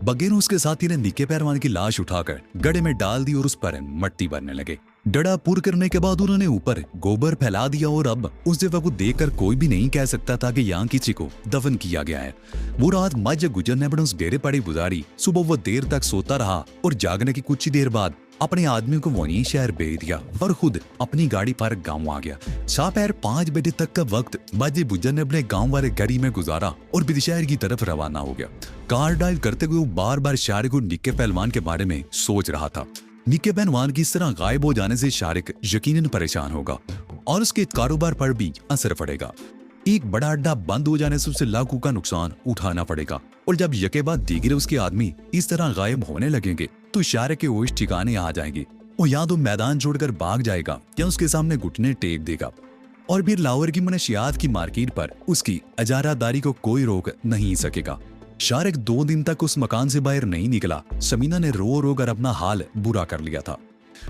बग्गे ने उसके साथी ने निक्के पहलवान की लाश उठाकर गड्ढे में डाल दी और उस पर मट्टी भरने लगे। डड़ा पुर करने के बाद उन्होंने ऊपर गोबर फैला दिया और अब उस जगह को देखकर कोई भी नहीं कह सकता था कि यहाँ किसी को दफन किया गया है। वो रात मज गुजरने पर उस डेरे पड़ी गुजारी। सुबह वो देर तक सोता रहा और जागने की कुछ ही देर बाद अपने आदमी को वहीं शहर भेज दिया और खुद अपनी गाड़ी पर गांव आ गया। दोपहर 5 बजे तक का वक्त बाजी बुज्जर ने अपने गांव वाले गली में गुजारा और बिद शहर की तरफ रवाना हो गया। कार ड्राइव करते हुए वो बार बार शारिक और निक्के पहलवान के बारे में सोच रहा था। निक्के पहलवान की इस तरह गायब हो जाने से शारिक यकीनन परेशान होगा और उसके कारोबार पर भी असर पड़ेगा। एक बड़ा अड्डा बंद हो जाने से उसे लाखों का नुकसान उठाना पड़ेगा और जब यके बाद दीगरे उसके आदमी इस तरह गायब होने लगेंगे तो शारिक के होश ठिकाने आ जाएंगे। वो या तो मैदान छोड़कर भाग जाएगा या उसके सामने घुटने टेक देगा और फिर लाहौर की मनशियात की मार्केट पर उसकी अजारादारी को कोई रोक नहीं सकेगा। शारिक 2 दिन तक उस मकान से बाहर नहीं निकला। समीना ने रो रो कर अपना हाल बुरा कर लिया था।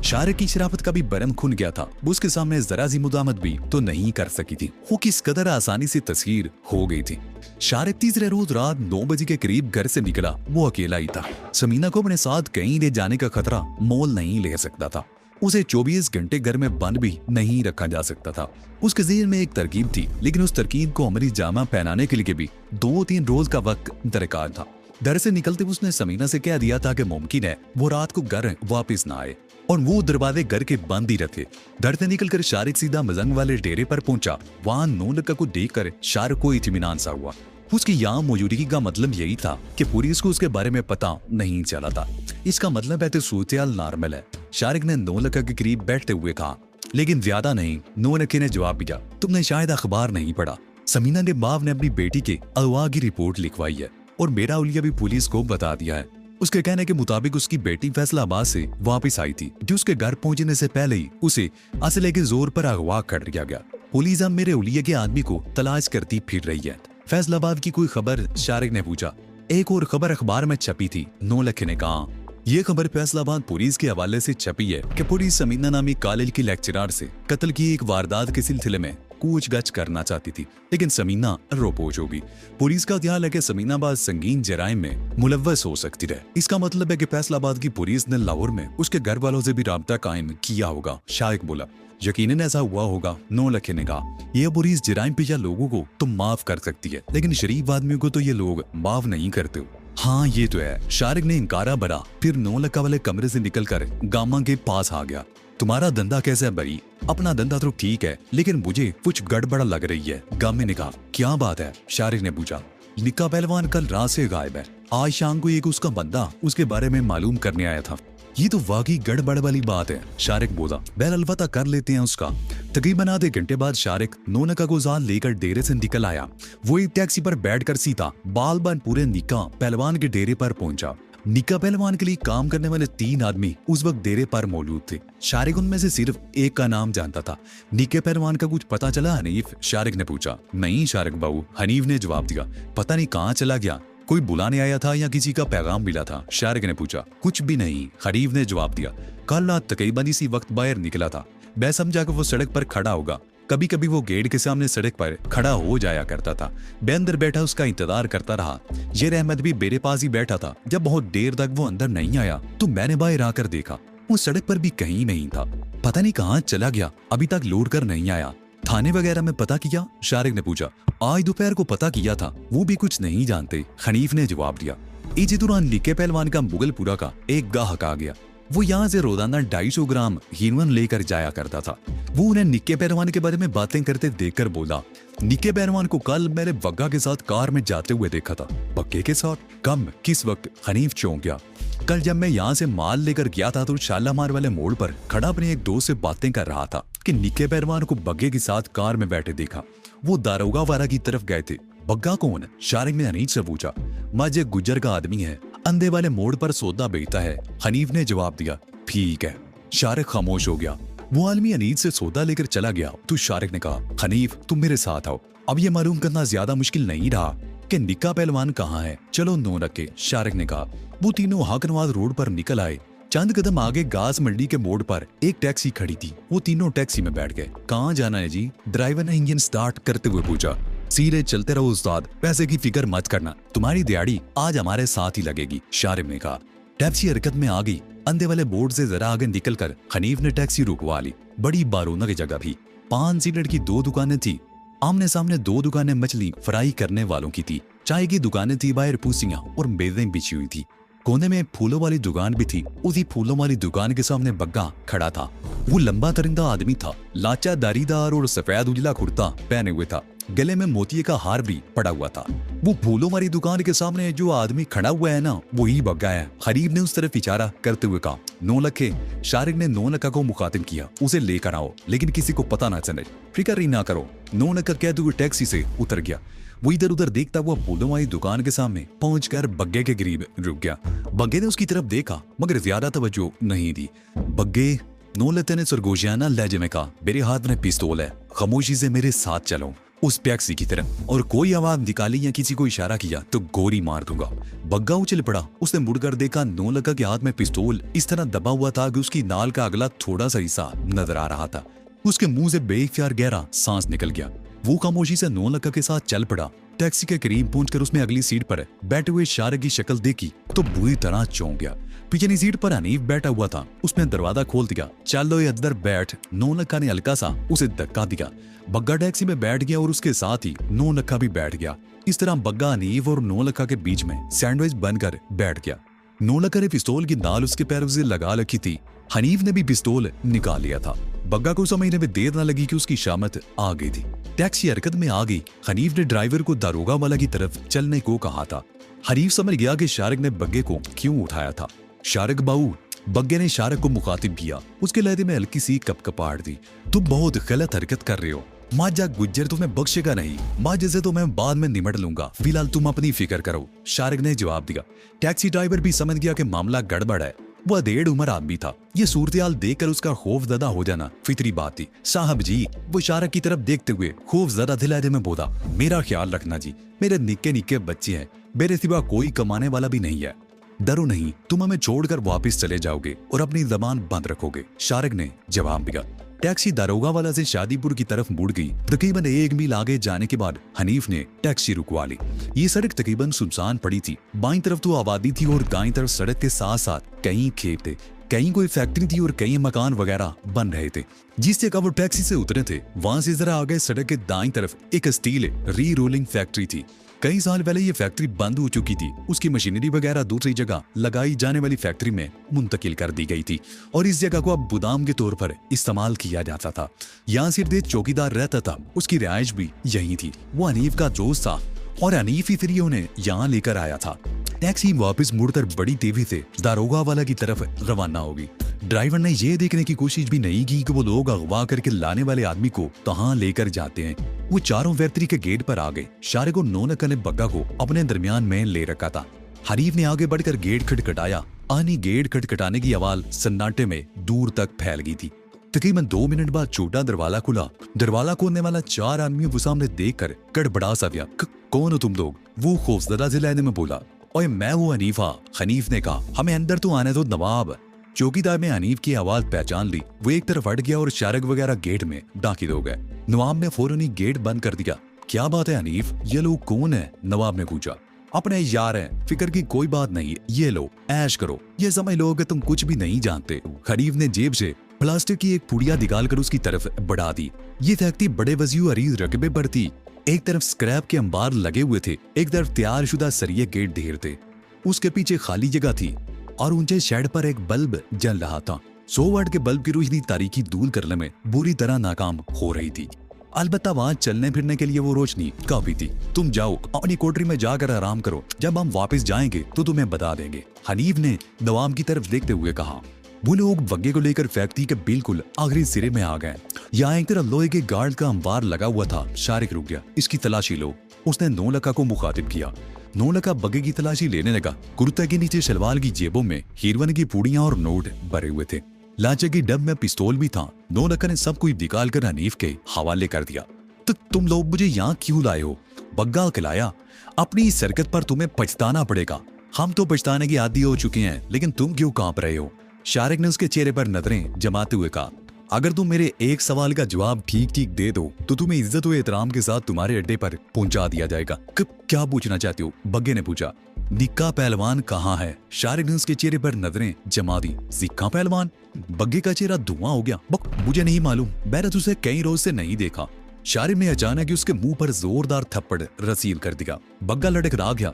शारिक की शराफत का भी बरम खुन गया था। वो उसके सामने जरा सी मुदामत भी तो नहीं कर सकी थी। वो किस कदर आसानी से तस्वीर हो गई थी। शारिक तीसरे रोज रात 9 बजे के करीब घर से निकला। वो अकेला ही था। समीना को अपने साथ कहीं ले जाने का खतरा मोल नहीं ले सकता था। उसे 24 घंटे घर में बंद भी नहीं रखा जा सकता था। उसके ज़हन में एक तरकीब थी, लेकिन उस तरकीब को अमली जामा पहनाने के लिए भी 2-3 रोज का वक्त दरकार था। घर से निकलते उसने समीना से कह दिया था कि मुमकिन है वो रात को घर वापस ना आए और वो दरवाजे घर के बंद ही रखे। घर से निकलकर शारिक सीधा मजंग वाले डेरे पर पहुंचा। वहां 9 लड़का को देखकर शारिक को इत्मीनान सा हुआ। उसकी यहाँ मौजूदगी का मतलब यही था कि पुलिस को उसके बारे में पता नहीं चला था। इसका मतलब है तो सूरत-ए-हाल नॉर्मल है। शारिक ने 9 लड़का के करीब बैठते हुए कहा, लेकिन ज्यादा नहीं। 9 लड़के ने जवाब दिया, तुमने शायद अखबार नहीं पढ़ा। समीना के बाप ने अपनी बेटी के अगवा की रिपोर्ट लिखवाई है और मेरा उलिया भी पुलिस को बता दिया है। उसके कहने के मुताबिक उसकी बेटी फैसलाबाद से वापस आई थी, जो उसके घर पहुंचने से पहले ही उसे असले के जोर पर अगवा कर लिया गया। पुलिस अब मेरे उलिया के आदमी को तलाश करती फिर रही है। फैसलाबाद की कोई खबर? शारिक ने पूछा। एक और खबर अखबार में छपी थी, 9 लड़के ने कहा। यह खबर फैसलाबाद पुलिस के हवाले से छपी है कि पुलिस समीना नामी कॉलेज की लेक्चरर से कत्ल की एक वारदात के सिलसिले में पूछगछ करना चाहती थी, लेकिन समीना रोपोश होगी। पुलिस का ख्याल है कि समीना बाद संगीन जराइम में मुलव्वस हो सकती है। इसका मतलब है कि फैसलाबाद की पुलिस ने लाहौर में उसके घर वालों से भी राब्ता कायम किया होगा। शारिक बोला, यकीनन ऐसा हुआ होगा। 9 लड़के ने कहा, यह पुलिस जराइम पेशा लोगों को तो माफ कर सकती है, लेकिन शरीफ आदमियों को तो ये लोग माफ नहीं करते। हाँ ये तो है। शारिक ने इनकारा भरा, फिर 9 लड़का वाले कमरे से निकलकर गामा के पास आ गया। तुम्हारा धंधा कैसा है भाई? अपना धंधा तो ठीक है, लेकिन मुझे कुछ गड़बड़ लग रही है। गामे ने कहा, क्या बात है? शारिक ने पूछा। निक्का पहलवान कल रात से गायब है। आज शाम को एक उसका बंदा उसके बारे में मालूम करने आया था। ये तो वाकई गड़बड़ वाली बात है। शारिक बोला, बैल अलवता कर लेते हैं उसका। तकरीबन आधे घंटे बाद शारिक 9 लड़का को जाल लेकर डेरे से निकल आया। वो एक टैक्सी पर बैठकर सीधा बाल बाल पूरे निक्का पहलवान के डेरे पर पहुंचा। निक्का पहलवान के लिए काम करने वाले 3 आदमी उस वक्त डेरे पर मौजूद थे। शारिक उनमें से सिर्फ एक का नाम जानता था। निक्के पहलवान का कुछ पता चला हनीफ? शारिक ने पूछा। नहीं शारिक बाबू, हनीफ ने जवाब दिया। पता नहीं कहाँ चला गया, कोई बुलाने आया था या किसी का पैगाम मिला था? शारिक ने पूछा। कुछ भी नहीं, हनीफ ने जवाब दिया। कल रात तकरीबन इसी वक्त बाहर निकला था। मैं समझा कि वो सड़क पर खड़ा होगा। कभी कभी वो गेट के सामने सड़क पर खड़ा हो जाया करता था। मैं अंदर बैठा उसका इंतजार करता रहा। ये रहमत भी मेरे पास ही बैठा था। जब बहुत देर तक वो अंदर नहीं आया तो मैंने बाहर आकर देखा, वो सड़क पर भी कहीं नहीं था। पता नहीं कहाँ चला गया, अभी तक लौट कर नहीं आया। थाने वगैरह में पता किया? शारिक ने पूछा। आज दोपहर को पता किया था, वो भी कुछ नहीं जानते, हनीफ ने जवाब दिया। इसी दौरान निक्के पहलवान का मुगलपुरा का एक गाहक आ गया। वो यहाँ से रोजाना 250 ग्राम हीनवन लेकर जाया करता था। वो उन्हें निक्के पहलवान के बारे में बातें करते देखकर बोला, निक्के पहलवान को कल मैंने बग्गा के साथ कार में जाते हुए देखा था। बग्गे के साथ? कम, किस वक्त? हनीफ चौंक गया। कल जब मैं यहाँ से माल लेकर गया था तो शालामार वाले मोड़ पर खड़ा अपने एक दोस्त से बातें कर रहा था कि निक्के पहलवान को बग्गे के साथ कार में बैठे देखा। वो दारोगा वाला की तरफ गए थे। बग्गा कौन? शारिक ने हनीफ से पूछा। मजे गुज्जर का आदमी है, अंधे वाले मोड़ पर सौदा बेचता है, हनीफ ने जवाब दिया। ठीक है। शारिक खामोश हो गया। वो आदमी हनीफ से सौदा लेकर चला गया तो शारिक ने कहा, हनीफ तुम मेरे साथ आओ। अब ये मालूम करना ज्यादा मुश्किल नहीं रहा कि निक्का पहलवान कहाँ है। चलो 9 रखे, शारिक ने कहा। वो तीनों हाकनवाद रोड पर निकल आए। चंद कदम आगे घास मंडी के मोड़ पर एक टैक्सी खड़ी थी। वो तीनों टैक्सी में बैठ गए। कहाँ जाना है जी? ड्राइवर ने इंजन स्टार्ट करते हुए पूछा। सीधे चलते रहो उस्ताद, पैसे की फिक्र मत करना, तुम्हारी दिहाड़ी आज हमारे साथ ही लगेगी, शारिब ने कहा। टैक्सी हरकत में आ गई। अंधे वाले बोर्ड से जरा आगे निकलकर हनीफ ने टैक्सी रुकवा ली। बड़ी बारूना की जगह भी 5 सीटर की 2 दुकानें थी। आमने सामने 2 दुकानें मछली फ्राई करने वालों की थी। चाय की दुकानें थी, बाहर पूसियां और मेजें बिछी हुई थी। कोने में फूलों वाली दुकान भी थी। उसी फूलों वाली दुकान के सामने बग्गा खड़ा था। वो लंबा तरिंदा आदमी था, लाचा दारीदार और सफेद उजला कुर्ता पहने हुए था। गले में मोतिये का हार भी पड़ा हुआ था। वो फूलों वाली दुकान के सामने जो आदमी खड़ा हुआ है ना, वही बग्गा है। हरीब ने उस तरफ इशारा करते हुए कहा, 9 लखे। शारिक ने 9 लखा को मुखातिब किया, उसे लेकर आओ, लेकिन किसी को पता ना चले, फिक्र ही ना करो। 9 लखा कहते हुए टैक्सी से उतर गया। वो इधर उधर देखता हुआ फूलों वाली दुकान के सामने पहुंचकर बग्गे के करीब रुक गया। बग्गे ने उसकी तरफ देखा मगर ज्यादा तवज्जो नहीं दी। बग्गे, 9 लखे ने सरगोशियाना लहजे में कहा, मेरे हाथ में पिस्तौल है, खामोशी से मेरे साथ चलो उस टैक्सी की तरफ, और कोई आवाज निकाली या किसी को इशारा किया तो गोली मार दूंगा। बग्गा उछल पड़ा। उसने मुड़कर देखा 9 लखा के हाथ में पिस्तौल इस तरह दबा हुआ था कि उसकी नाल का अगला थोड़ा सा हिस्सा नजर आ रहा था। उसके मुंह से बेइख्तियार गहरा सांस निकल गया। वो खामोशी से 9 लखा के साथ चल पड़ा। टैक्सी के करीब पहुंचकर उसने अगली सीट पर बैठे हुए शारिक की शक्ल देखी तो बुरी तरह चौंक गया। पिछली सीट पर हनीफ बैठा हुआ था। उसने दरवाजा खोल दिया। चलो अंदर बैठ, 9 लखा ने हल्का सा उसे धक्का दिया। बग्गा टैक्सी में बैठ गया और उसके साथ ही 9 लखा भी बैठ गया। इस तरह बग्गा हनीफ और 9 लखा के बीच में सैंडविच बनकर बैठ गया। 9 लखा ने पिस्तौल की नाल उसके पैरों से लगा रखी थी। हनीफ ने भी पिस्तौल निकाल लिया था। बग्गा को समझने में देर न लगी कि उसकी शामत आ गई थी। टैक्सी हरकत में आ गई। हनीफ ने ड्राइवर को दारोगा वाला की तरफ चलने को कहा था। हनीफ समझ गया कि शारिक ने बग्गे को क्यों उठाया था। शारिक बाऊ, बग्गे ने शारिक को मुखातिब किया। उसके लहजे में हल्की सी कपकपाहट थी। तुम बहुत गलत हरकत कर रहे हो। माजा गुज्जर तुम्हें बख्शेगा नहीं। माजे से तो मैं बाद में निमट लूंगा, फिलहाल तुम अपनी फिक्र करो, शारिक ने जवाब दिया। टैक्सी ड्राइवर भी समझ गया कि मामला गड़बड़ है। वह 1.5 उम्र आदमी था। ये सूरत-ए-हाल देखकर उसका खौफजदा हो जाना फितरी बात थी। साहब जी, वो शारिक की तरफ देखते हुए खौफजदा लहजे में बोला, मेरा ख्याल रखना जी, मेरे निक्के निक्के बच्चे हैं, मेरे सिवा कोई कमाने वाला भी नहीं है। डरो नहीं, तुम हमें छोड़कर वापस चले जाओगे और अपनी जबान बंद रखोगे, शारिक ने जवाब दिया। टैक्सी दारोगा वाला से शादीपुर की तरफ मुड़ गई। तकरीबन 1 मील आगे जाने के बाद हनीफ ने टैक्सी रुकवा ली। ये सड़क तकरीबन सुनसान पड़ी थी। बाईं तरफ तो आबादी थी और दाईं तरफ सड़क के साथ साथ कई खेत थे, कहीं कोई फैक्ट्री थी और कई मकान वगैरह बन रहे थे। जिस जगह वो टैक्सी से उतरे थे वहां से जरा आगे सड़क के दाईं तरफ एक स्टील री रोलिंग फैक्ट्री थी। कई साल पहले ये फैक्ट्री बंद हो चुकी थी। उसकी मशीनरी वगैरह दूसरी जगह लगाई जाने वाली फैक्ट्री में मुंतकिल कर दी गई थी और इस जगह को अब गोदाम के तौर पर इस्तेमाल किया जाता था। यहाँ सिर्फ एक चौकीदार रहता था। उसकी रिहाइश भी यही थी। वो हनीफ का दोस्त था और हनीफ ही फिर ये उन्हें यहाँ लेकर आया था। टैक्सी वापस मुड़कर बड़ी तेजी से दारोगा वाला की तरफ रवाना होगी। ड्राइवर ने यह देखने की कोशिश भी नहीं की कि वो लोग अगवा करके लाने वाले आदमी को कहां लेकर जाते हैं। वो चारों फैक्ट्री के गेट पर आ गए। शारिक और 9 लखा ने बग्गा को अपने दरमियान में ले रखा था। हनीफ ने आगे बढ़कर गेट खटखटाया। आनी गेट खटखटाने की आवाज सन्नाटे में दूर तक फैल गई थी। तकरीबन 2 मिनट बाद छोटा दरवाजा खुला। दरवाजा खोलने वाला 4 आदमियों को सामने देखकर गड़बड़ा सा गया। कौन हो तुम लोग? वो खौफजदा से लहजे में बोला। ओए मैं हूँ हनीफा। हनीफ ने कहा, हमें अंदर तो आने दो नवाब। चौकीदार ने हनीफ की आवाज पहचान ली। वो एक तरफ हट गया और शारिक वगैरह गेट में दाखिल हो गए। नवाब ने फौरन ही गेट बंद कर दिया। क्या बात है हनीफ, ये लोग कौन है? नवाब ने पूछा। अपने यार हैं, फिक्र की कोई बात नहीं, ये लो ऐश करो। ये समझ लो कि तुम कुछ भी नहीं जानते। हनीफ ने जेब से प्लास्टिक की एक पुड़िया निकालकर उसकी तरफ बढ़ा दी। ये फैक्ट्री बड़े वजीउ अरीज रकबे पर थी। एक तरफ स्क्रैप के अंबार लगे हुए थे, एक तरफ तैयारशुदा सरिये गेट ढेर थे। उसके पीछे खाली जगह थी और ऊंचे शेड पर एक बल्ब जल रहा था। 100 वाट के बल्ब की रोशनी तारीकी दूर करने में बुरी तरह नाकाम हो रही थी। अलबत्ता वहां चलने फिरने के लिए वो रोशनी काफी थी। तुम जाओ अपनी कोठरी में जाकर आराम करो, जब हम वापस जाएंगे तो तुम्हें बता देंगे, हनीफ ने नवाब की तरफ देखते हुए कहा। वो लोग बग्गे को लेकर फैक्ट्री के बिल्कुल आखिरी सिरे में आ गए। यहाँ एक तरफ लोहे के गार्ड का अंबार लगा हुआ था। शारिक रुक गया। इसकी तलाशी लो, उसने 9 लखा को मुखातिब किया। 9 लखा बग्गे की तलाशी लेने लगा। कुर्ता के नीचे शलवार की जेबों में हीरवन की पूड़ियां और नोट भरे हुए थे। लाचे की डब में पिस्तौल भी था। 9 लखा ने सब कुछ निकाल कर हनीफ के हवाले कर दिया। तो तुम लोग मुझे यहाँ क्यों लाए हो? बग्गा खिलाया। अपनी इस हरकत पर तुम्हें पछताना पड़ेगा। हम तो पछताने की आदी हो चुके हैं, लेकिन तुम क्यों कांप रहे हो? शारिक ने उसके चेहरे पर नजरें जमाते हुए कहा। अगर तुम मेरे एक सवाल का जवाब ठीक ठीक दे दो तो तुम्हें इज्जत और एहतराम के साथ तुम्हारे अड्डे पर पहुंचा दिया जाएगा। क्या पूछना चाहते हो? बग्गे ने पूछा। निक्का पहलवान कहाँ है? शारिक ने उसके चेहरे पर नजरें जमा दी। सिक्का पहलवान? बग्गे का चेहरा धुआं हो गया। मुझे नहीं मालूम, मैंने तुझे कई रोज से नहीं देखा। शारिक ने अचानक ही उसके मुंह पर जोरदार थप्पड़ रसील कर दिया। बग्गा लड़खड़ा गया।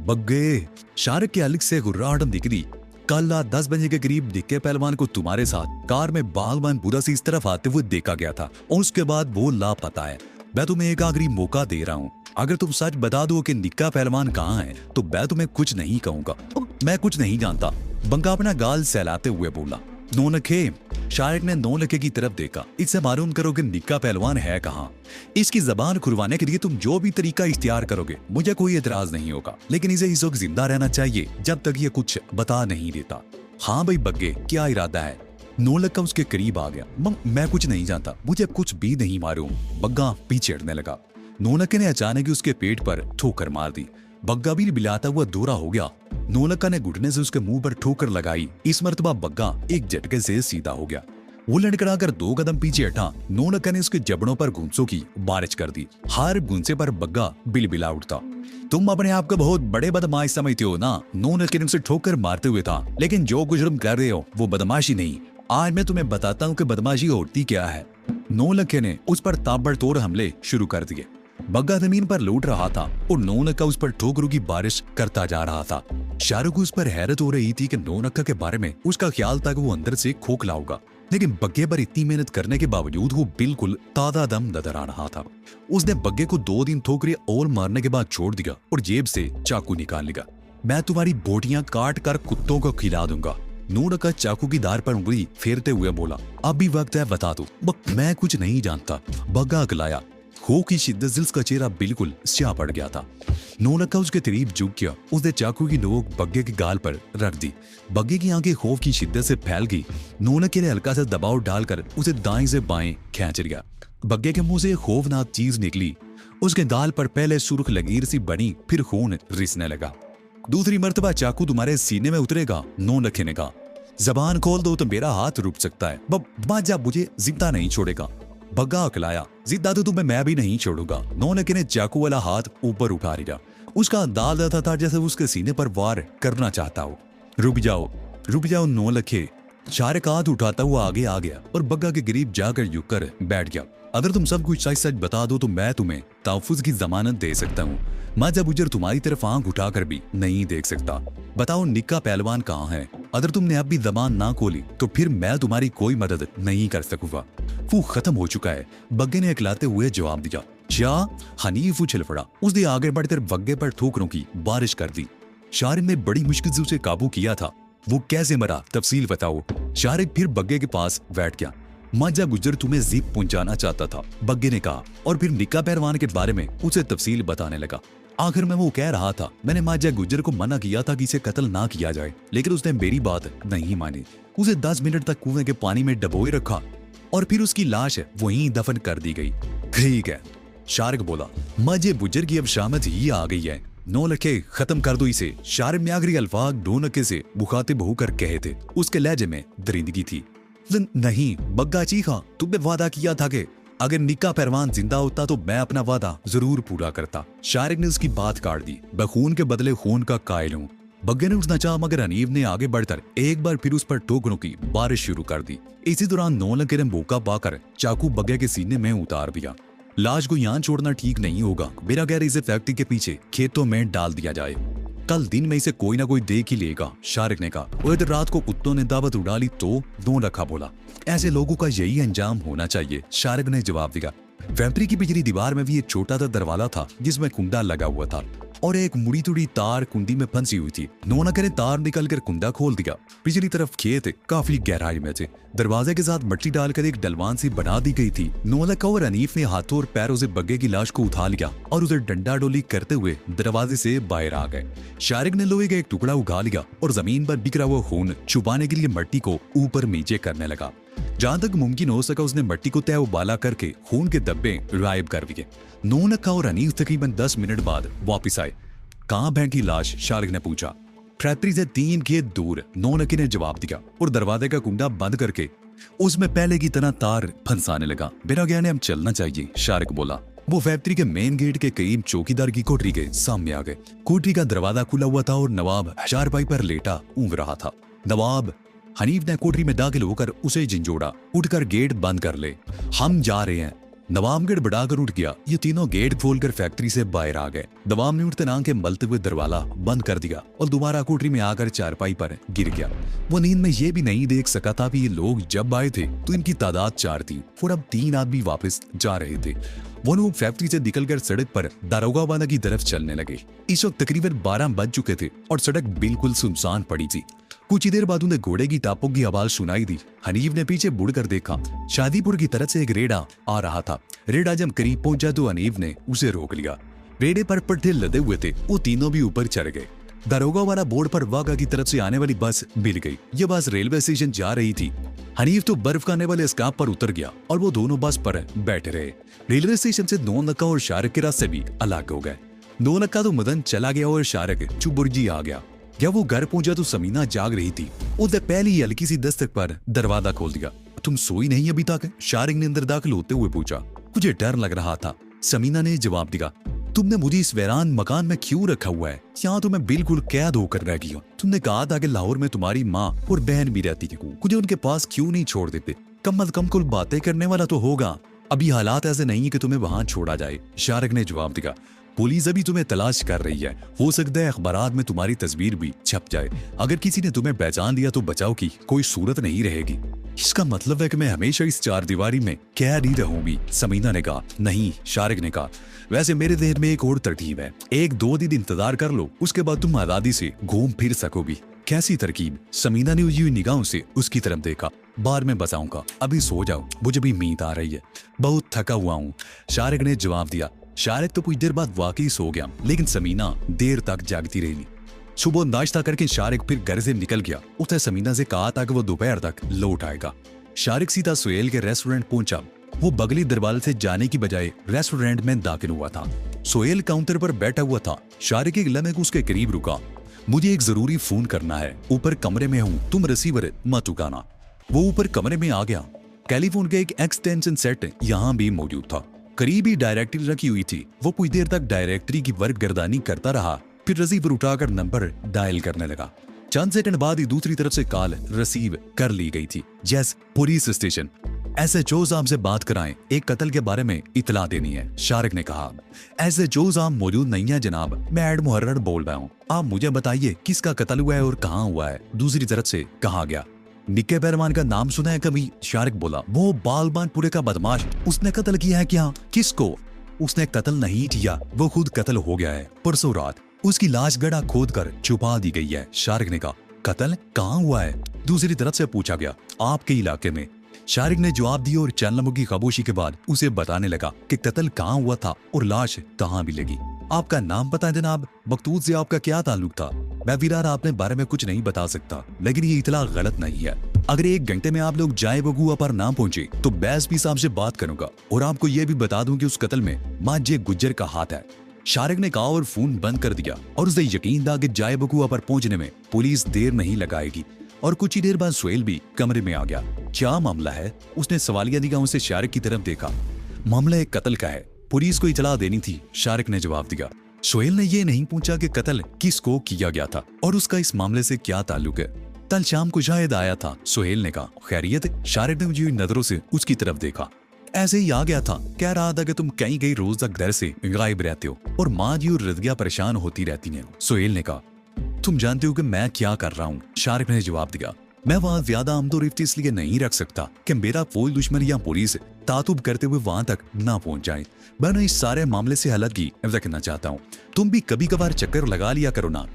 बग्गे! शारिक के अलग से गुर्राहट निकली। कल रात 10 बजे के करीब निक्के पहलवान को तुम्हारे साथ कार में बागवान बुरा से इस तरफ आते हुए देखा गया था और उसके बाद वो लापता है। मैं तुम्हें एक आखिरी मौका दे रहा हूँ, अगर तुम सच बता दो कि निक्का पहलवान कहाँ है तो मैं तुम्हें कुछ नहीं कहूंगा। मैं कुछ नहीं जानता, बंगा अपना गाल सहलाते हुए बोला। नौलखे! शारिक ने नौलखे की तरफ देखा। इससे मालूम करो कि निक्का पहलवान है कहाँ। इसकी जबान खुलवाने के लिए तुम जो भी तरीका इख्तियार करोगे मुझे कोई एतराज नहीं होगा, लेकिन इसे इस वक्त जिंदा रहना चाहिए जब तक ये कुछ बता नहीं देता। हाँ भाई बग्गे, क्या इरादा है? नौलखा उसके करीब आ गया। मैं कुछ नहीं जानता, मुझे कुछ भी नहीं मालूम। बग्गा पीछे हटने लगा। नौलखे ने अचानक ही उसके पेट पर ठोकर मार दी। बग्गा भी बिलाता हुआ दूरा हो गया। नौलखा ने घुटने से उसके मुंह पर ठोकर लगाई। इस मर्तबा बग्गा एक झटके से सीधा हो गया। वो लड़खड़ाकर 2 कदम पीछे हटा। नौलखा ने उसके जबड़ों पर घुंसों की बारिश कर दी। हर घुंसे पर बग्गा बिलबिला उठता। तुम अपने आप को बहुत बड़े बदमाश समझते हो ना? नौलखे ने उसे ठोकर मारते हुए था, लेकिन जो कुछ तुम कर रहे हो वो बदमाशी नहीं। आज मैं तुम्हें बताता हूँ कि बदमाशी होती क्या है। नौलखे ने उस पर ताबड़तोड़ हमले शुरू कर दिए। बग्गा जमीन पर लौट रहा था और नौलखा उस पर ठोकरों की बारिश करता जा रहा था। शाहरुख को उस पर हैरत हो रही थी कि नौलखा के बारे में उसका ख्याल था कि वो अंदर से खोखला होगा, लेकिन बग्गे पर इतनी मेहनत करने के बावजूद वो बिल्कुल ताजा दम नजर आ रहा था। उसने बग्गे को 2 दिन ठोकरें और मारने के बाद छोड़ दिया और जेब से चाकू निकाल लिया। मैं तुम्हारी बोटियां काट कर कुत्तों को खिला दूंगा। नौलखा चाकू की धार पर उंगली फेरते हुए बोला। अभी वक्त है, बता दो। मैं कुछ नहीं जानता। बग्गा अकलाया। खो की शिद्दत से उसका चेहरा बिल्कुल स्याह पड़ गया था। नौलखा उसके करीब झुक गया। उसने चाकू की नोक बग्गे के गाल पर रख दी। बग्गे की आंखें खौफ की शिद्दत से फैल गई। नौलखे ने हल्का सा दबाव डालकर उसे दाएं से बाएं खींच लिया। बग्गे के मुंह से खौफनाक चीज निकली। उसके गाल पर पहले सुर्ख लकीर सी बनी, फिर खून रिसने लगा। दूसरी मर्तबा चाकू तुम्हारे सीने में उतरेगा, नौलखे ने कहा। जबान खोल दो तो मेरा हाथ रुक सकता है। बाजा मुझे जिंदा नहीं छोड़ेगा। बग्गा अकलाया। जिद्दा तो तुम्हें मैं भी नहीं छोड़ूंगा। नौलखे ने चाकू वाला हाथ ऊपर उठा लिया। उसका अंदाज आता था जैसे उसके सीने पर वार करना चाहता हो। रुक जाओ नौलखे। शारिक हाथ उठाता हुआ आगे आ गया और बग्गा के करीब जाकर झुक कर बैठ गया। अगर तुम सब कुछ सच सच बता दो तो मैं तुम्हें तहफ्फुज़ की जमानत दे सकता हूँ। मैं जब गुजर तुम्हारी तरफ आंख उठाकर भी नहीं देख सकता। बताओ निक्का पहलवान कहाँ है? अगर तुमने अब भी जबान ना खोली तो फिर मैं तुम्हारी कोई मदद नहीं कर सकूंगा। वो खत्म हो चुका है, बग्गे ने अकलाते हुए जवाब दिया। क्या? हनीफ उछल पड़ा। उसने आगे बढ़कर बग्गे पर ठोकरों की बारिश कर दी। शारिक ने बड़ी मुश्किल से उसे काबू किया था। वो कैसे मरा, तफसील बताओ। शारिक फिर बग्गे के पास बैठ गया। माजा गुजर तुम्हें जीप पहुंचाना चाहता था, बग्गे ने कहा, और फिर निक्का पहलवान के बारे में उसे तफसील बताने लगा। आखिर में वो कह रहा था, मैंने माजा गुजर को मना किया था कि इसे कत्ल ना किया जाए, लेकिन उसने मेरी बात नहीं मानी। उसे 10 मिनट तक कुएं के पानी में डबोए रखा और फिर उसकी लाश वहीं दफन कर दी गई। ठीक है, शारिक बोला। माजे गुजर की अब शामत ही आ गई है। नौलखे खत्म कर दो इसे। शारिक ने आखिरी अल्फाज नौलखे से मुखातिब होकर कहे थे। उसके लहजे में दरिंदगी थी। नहीं, बग्गा चीखा, तुमने वादा किया था कि अगर निक्का पहलवान जिंदा होता तो मैं अपना वादा जरूर पूरा करता। शारिक ने उसकी बात काट दी। मैं खून के बदले खून का कायल हूँ। बग्गे ने उसना चाहा, मगर हनीफ ने आगे बढ़कर एक बार फिर उस पर ठोकरों की बारिश शुरू कर दी। इसी दौरान नौलखे ने मौका पाकर चाकू बग्गे के सीने में उतार दिया। लाश को यहाँ छोड़ना ठीक नहीं होगा। मेरा गैर इसे फैक्ट्री के पीछे खेतों में डाल दिया जाए। कल दिन में इसे कोई ना कोई देख ही लेगा, शारिक ने कहा। और इधर रात को कुत्तों ने दावत उड़ा ली तो? नौलखा बोला। ऐसे लोगों का यही अंजाम होना चाहिए, शारिक ने जवाब दिया। फैक्ट्री की पिछली दीवार में भी एक छोटा सा दरवाजा था जिसमें कुंडा लगा हुआ था और एक मुड़ी तुड़ी तार कुंडी में फंसी हुई थी। नौलखा ने तार निकालकर कुंडा खोल दिया। पिछली तरफ खेत काफी गहराई में थे। दरवाजे के साथ मिट्टी डालकर एक डलवान सी बना दी गई थी। नौलखा और हनीफ ने हाथों और पैरों से बग्गे की लाश को उठा लिया और उसे डंडा डोली करते हुए दरवाजे से बाहर आ गए। शारिक ने लोहे का एक टुकड़ा उठा लिया और जमीन पर बिखरा हुआ खून छुपाने के लिए मिट्टी को ऊपर नीचे करने लगा। जहां तक मुमकिन हो सका उसने मिट्टी को तय उबाला करके खून के धब्बे गायब कर दिए। नौलखा और हनीफ तकरीबन 10 मिनट बाद वापस आए। कहां बहन की लाश? शारिक ने पूछा। फैक्ट्री से 3 खेत दूर, नौलखे ने जवाब दिया और दरवाजे का कुंडा बंद करके उसमें पहले की तरह तार फंसाने लगा। मेरा ज्ञान है, हम चलना चाहिए, शारिक बोला। वो फैक्ट्री के मेन गेट के करीब चौकीदार की कोठरी के सामने आ गए। कोठरी का दरवाजा खुला हुआ था और नवाब चारपाई पर लेटा ऊँग रहा था। नवाब हनीफ ने कोठरी में दाखिल होकर उसे झिंझोड़ा, उठकर गेट बंद कर ले, हम जा रहे हैं। नवाब गड़बड़ाकर उठ गया। ये तीनों गेट खोलकर फैक्ट्री से बाहर आ गए। नवाब ने उठते आंखें मलते हुए दरवाजा बंद कर दिया और दोबारा कोठरी में आकर चारपाई पर गिर गया। वो नींद में ये भी नहीं देख सका था कि ये लोग जब आए थे तो इनकी तादाद 4 थी और अब 3 आदमी वापस जा रहे थे। वो लोग फैक्ट्री से निकलकर सड़क पर दारोगा वाला की तरफ चलने लगे। इस वक्त तकरीबन 12 बज चुके थे और सड़क बिल्कुल सुनसान पड़ी थी। कुछ ही देर बाद उन्हें घोड़े की टापों की आवाज सुनाई दी। हनीफ ने पीछे मुड़कर देखा। शादीपुर की तरफ से एक रेड़ा आ रहा था। रेड़ा जब करीब पहुंचा तो हनीफ ने उसे रोक लिया। रेड़े पर पट्टे लदे हुए थे। वो तीनों भी ऊपर चढ़ गए। दारोगा वाला बोर्ड पर वाघा की तरफ से आने वाली बस मिल गई। ये बस रेलवे स्टेशन जा रही थी। हनीफ तो बर्फ खाने वाले स्टॉप पर उतर गया और वो दोनों बस पर बैठे रहे। रेलवे स्टेशन से नौलखा और शारिक के रास्ते भी अलग हो गए। नौलखा तो मदन चला गया और शारिक चुबुर्जी आ गया। जब वो घर पहुंचा तो समीना जाग रही थी। उसने पहली ही हल्की सी दस्तक पर दरवाजा खोल दिया। तुम सोई नहीं अभी तक? शारिक ने अंदर दाखिल होते हुए पूछा। मुझे डर लग रहा था, समीना ने जवाब दिया। तुमने मुझे इस वीरान मकान में क्यों रखा हुआ है? यहाँ तो मैं बिल्कुल कैद होकर रह गई हूँ। तुमने कहा था कि लाहौर में तुम्हारी माँ और बहन भी रहती थी, मुझे उनके पास क्यों नहीं छोड़ देते? कम अज कम कुल बातें करने वाला तो होगा। अभी हालात ऐसे नहीं है कि तुम्हें वहां छोड़ा जाए, शारिक ने जवाब दिया। पुलिस अभी तुम्हें तलाश कर रही है। हो सकता है अखबारात में तुम्हारी तस्वीर भी छप जाए। अगर किसी ने तुम्हें पहचान लिया तो बचाव की कोई सूरत नहीं रहेगी। इसका मतलब है कि मैं हमेशा इस चारदीवारी में कैद ही रहूंगी, समीना ने कहा। नहीं, शारिक ने कहा। वैसे मेरे देह में एक और तरकीब है। 1-2 दिन इंतजार कर लो, उसके बाद तुम आजादी से घूम फिर सकोगी। कैसी तरकीब? समीना ने उलझी हुई निगाहों से उसकी तरफ देखा। बाद में बचाऊंगा, अभी सो जाओ, मुझे भी नींद आ रही है, बहुत थका हुआ हूँ, शारिक ने जवाब दिया। शारिक तो कुछ देर बाद वाकई सो गया, लेकिन समीना देर तक जागती रही। सुबह नाश्ता करके शारिक फिर घर से निकल गया। उसने समीना से कहा था कि वो दोपहर तक लौट आएगा। शारिक सीधा सुहेल के रेस्टोरेंट पहुंचा। वो बगली दरवाजे से जाने की बजाय रेस्टोरेंट में दाखिल हुआ था। सुहेल काउंटर पर बैठा हुआ था। शारिक एक लम्हे को उसके करीब रुका। मुझे एक जरूरी फोन करना है, ऊपर कमरे में हूँ, तुम रिसीवर मत उठाना। वो ऊपर कमरे में आ गया। टेलीफोन का एक एक्सटेंशन सेट यहाँ भी मौजूद था। करीब ही डायरेक्टरी रखी हुई थी। वो कुछ देर तक डायरेक्टरी की वर्क गर्दानी करता रहा, फिर रिसीवर उठाकर नंबर डायल करने लगा। चंद सेकंड बाद ही दूसरी तरफ से कॉल रिसीव कर ली गई थी। यस, पुलिस स्टेशन, SHO साहब से बात कराएं, एक कत्ल के बारे में इतला देनी है, शारिक ने कहा। SHO साहब मौजूद नहीं है जनाब, मैं एड मुहर्रर बोल रहा हूँ। आप मुझे बताइए किसका कत्ल हुआ है और कहाँ हुआ है? दूसरी तरफ से कहा गया। निक्के पहलवान का नाम सुना है कभी? शारिक बोला। वो बालबानपुरे का बदमाश, उसने कत्ल किया है क्या? किसको? उसने कत्ल नहीं किया, वो खुद कत्ल हो गया है परसों रात। उसकी लाश गड्ढा खोद कर छुपा दी गई है, शारिक ने कहा। कत्ल कहाँ हुआ है? दूसरी तरफ से पूछा गया। आपके इलाके में, शारिक ने जवाब दिया और चंद लम्हों की खामोशी के बाद उसे बताने लगा कि कत्ल कहाँ हुआ था और लाश कहाँ मिलेगी। आपका नाम पता है जनाब? मकतूद से आपका क्या ताल्लुक था? मैं फिलहाल आपने बारे में कुछ नहीं बता सकता, लेकिन ये इतला गलत नहीं है। अगर 1 घंटे में आप लोग जाए बगुआ पर ना पहुंचे तो BSP साहब से बात करूंगा और आपको यह भी बता दूं कि उस कत्ल में माजे गुज्जर का हाथ है। शारिक ने कहा और फोन बंद कर दिया और उसे यकीन था कि जाए बगुआ पर पहुंचने में पुलिस देर नहीं लगाएगी। और कुछ ही देर बाद सुहेल भी कमरे में आ गया। क्या मामला है? उसने सवालिया निगाहों से शारिक की तरफ देखा। मामला एक कत्ल का है, पुलिस को इतला देनी थी, शारिक ने जवाब दिया। सुहेल ने यह नहीं पूछा कि कत्ल किसको किया गया था और उसका इस मामले से क्या ताल्लुक है। कल शाम को शायद आया था, सुहेल ने कहा। खैरियत? शारिक ने मुझे नजरों से उसकी तरफ देखा। ऐसे ही आ गया था, कह रहा था कि तुम कई रोज तक घर से गायब रहते हो और माँ जी और रज़िया परेशान होती रहती हैं, सुहेल ने कहा। तुम जानते हो कि मैं क्या कर रहा हूँ, शारिक ने जवाब दिया। मैं वहाँ ज्यादा आमदोरफ्त इसलिए नहीं रख सकता कि मेरा कोई दुश्मन या पुलिस तातुब करते हुए वहां तक ना पहुंच जाए। मैं इस सारे मामले से अलग ही रखना चाहता हूँ। तुम भी कभी कभार चक्कर लगा लिया करो ना।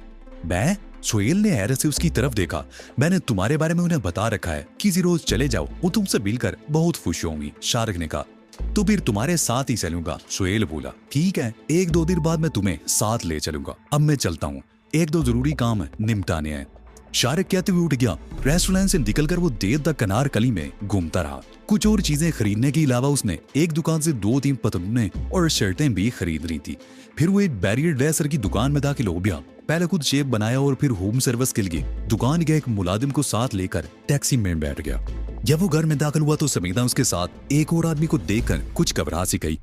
मैं? सुहेल ने हैरत से उसकी तरफ देखा। मैंने तुम्हारे बारे में उन्हें बता रखा है, किसी रोज चले जाओ, वो तुमसे मिलकर बहुत खुश होंगी, शारिक ने कहा। तो फिर तुम्हारे साथ ही चलूंगा, सुहेल बोला। ठीक है, 1-2 दिन बाद मैं तुम्हें साथ ले चलूंगा। अब मैं चलता हूँ, 1-2 जरूरी काम निपटाने हैं। शारिक कहते हुए उठ गया। रेस्टोरेंट से निकलकर वो देर तक कनार कली में घूमता रहा। कुछ और चीजें खरीदने के अलावा उसने एक दुकान से 2-3 पतलूने और शर्टें भी खरीद ली थी। फिर वो एक बैरियर ड्रेसर की दुकान में दाखिल हो गया। पहले खुद शेप बनाया और फिर होम सर्विस के लिए दुकान के एक मुलाजिम को साथ लेकर टैक्सी में बैठ गया। जब वो घर में दाखिल हुआ तो समीदा उसके साथ एक और आदमी को देखकर कुछ घबरा सी गई।